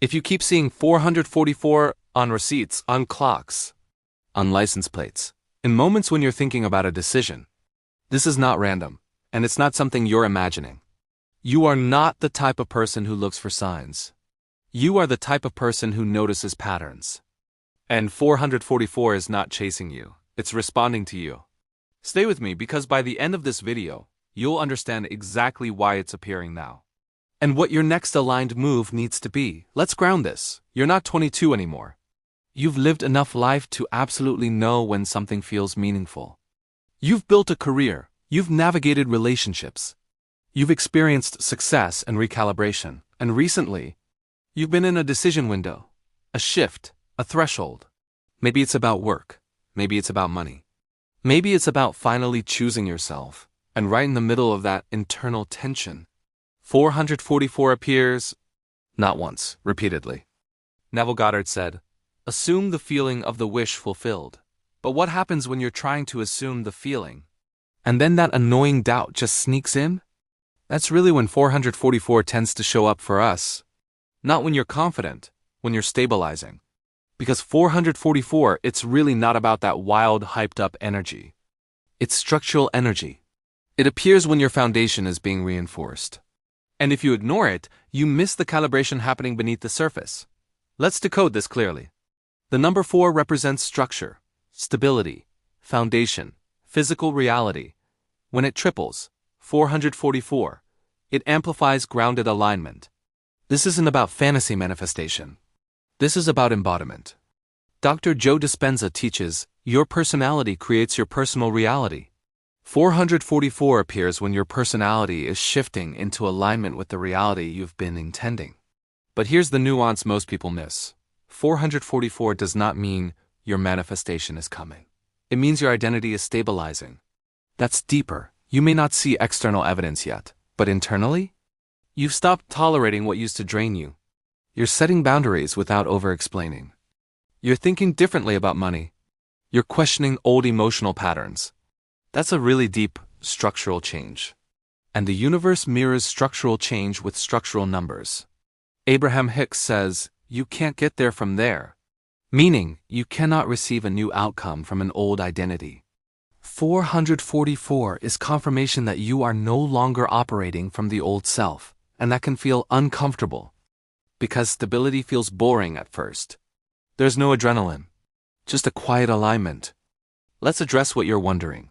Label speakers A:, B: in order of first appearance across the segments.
A: If you keep seeing 444 on receipts, on clocks, on license plates, in moments when you're thinking about a decision, this is not random, and it's not something you're imagining. You are not the type of person who looks for signs. You are the type of person who notices patterns. And 444 is not chasing you, it's responding to you. Stay with me because by the end of this video, you'll understand exactly why it's appearing now. And what your next aligned move needs to be. Let's ground this. You're not 22 anymore. You've lived enough life to absolutely know when something feels meaningful. You've built a career. You've navigated relationships. You've experienced success and recalibration. And recently, you've been in a decision window, a shift, a threshold. Maybe it's about work. Maybe it's about money. Maybe it's about finally choosing yourself. And right in the middle of that internal tension, 444 appears, not once, repeatedly. Neville Goddard said, "Assume the feeling of the wish fulfilled." But what happens when you're trying to assume the feeling, and then that annoying doubt just sneaks in? That's really when 444 tends to show up for us. Not when you're confident, when you're stabilizing. Because 444, it's really not about that wild, hyped-up energy. It's structural energy. It appears when your foundation is being reinforced. And if you ignore it, you miss the calibration happening beneath the surface. Let's decode this clearly. The number 4 represents structure, stability, foundation, physical reality. When it triples, 444, it amplifies grounded alignment. This isn't about fantasy manifestation. This is about embodiment. Dr. Joe Dispenza teaches, your personality creates your personal reality. 444 appears when your personality is shifting into alignment with the reality you've been intending. But here's the nuance most people miss. 444 does not mean your manifestation is coming. It means your identity is stabilizing. That's deeper. You may not see external evidence yet, but internally, you've stopped tolerating what used to drain you. You're setting boundaries without over-explaining. You're thinking differently about money. You're questioning old emotional patterns. That's a really deep, structural change. And the universe mirrors structural change with structural numbers. Abraham Hicks says, you can't get there from there. Meaning, you cannot receive a new outcome from an old identity. 444 is confirmation that you are no longer operating from the old self, and that can feel uncomfortable. Because stability feels boring at first. There's no adrenaline. Just a quiet alignment. Let's address what you're wondering.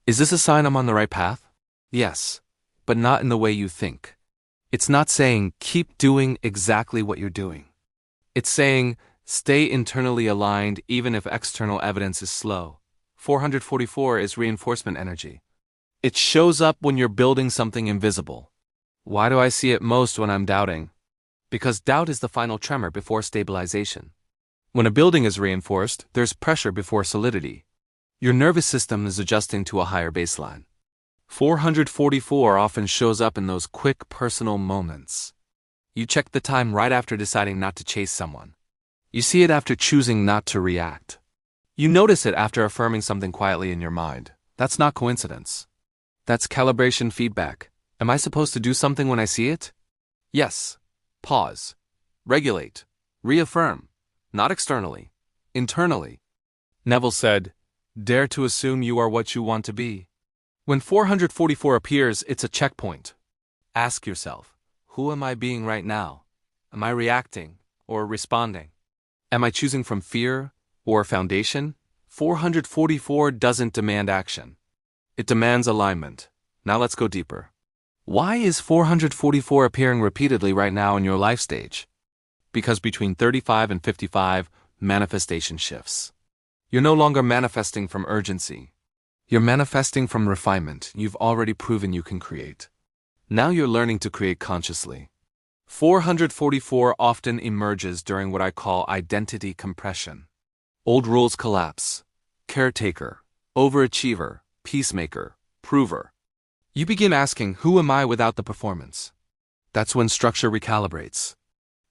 A: Is this a sign I'm on the right path? Yes, but not in the way you think. It's not saying, keep doing exactly what you're doing. It's saying, stay internally aligned even if external evidence is slow. 444 is reinforcement energy. It shows up when you're building something invisible. Why do I see it most when I'm doubting? Because doubt is the final tremor before stabilization. When a building is reinforced, there's pressure before solidity. Your nervous system is adjusting to a higher baseline. 444 often shows up in those quick personal moments. You check the time right after deciding not to chase someone. You see it after choosing not to react. You notice it after affirming something quietly in your mind. That's not coincidence. That's calibration feedback. Am I supposed to do something when I see it? Yes. Pause. Regulate. Reaffirm. Not externally. Internally. Neville said, dare to assume you are what you want to be. When 444 appears, it's a checkpoint. Ask yourself, who am I being right now? Am I reacting or responding? Am I choosing from fear or foundation? 444 doesn't demand action. It demands alignment. Now let's go deeper. Why is 444 appearing repeatedly right now in your life stage? Because between 35 and 55, manifestation shifts. You're no longer manifesting from urgency. You're manifesting from refinement you've already proven you can create. Now you're learning to create consciously. 444 often emerges during what I call identity compression. Old rules collapse. Caretaker, overachiever, peacemaker, prover. You begin asking, who am I without the performance? That's when structure recalibrates.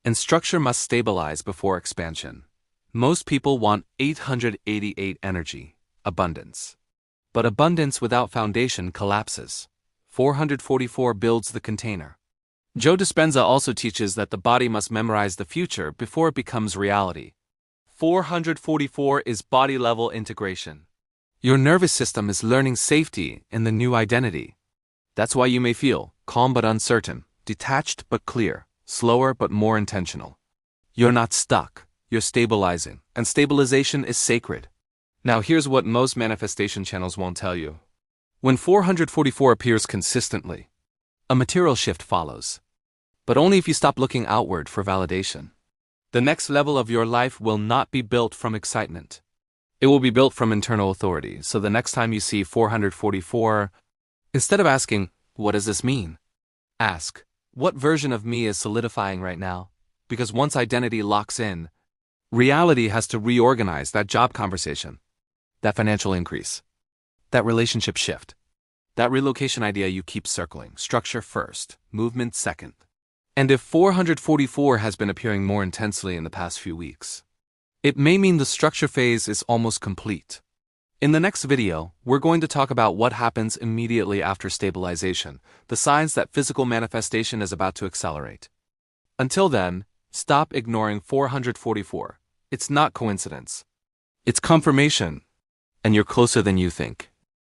A: And structure must stabilize before expansion. Most people want 888 energy, abundance. But abundance without foundation collapses. 444 builds the container. Joe Dispenza also teaches that the body must memorize the future before it becomes reality. 444 is body-level integration. Your nervous system is learning safety in the new identity. That's why you may feel calm but uncertain, detached but clear, slower but more intentional. You're not stuck, you're stabilizing, and stabilization is sacred. Now here's what most manifestation channels won't tell you. When 444 appears consistently, a material shift follows. But only if you stop looking outward for validation. The next level of your life will not be built from excitement. It will be built from internal authority. So the next time you see 444, instead of asking, what does this mean? Ask, what version of me is solidifying right now? Because once identity locks in, reality has to reorganize that job conversation, that financial increase, that relationship shift, that relocation idea you keep circling, structure first, movement second. And if 444 has been appearing more intensely in the past few weeks, it may mean the structure phase is almost complete. In the next video, we're going to talk about what happens immediately after stabilization, the signs that physical manifestation is about to accelerate. Until then, stop ignoring 444. It's not coincidence. It's confirmation, and you're closer than you think.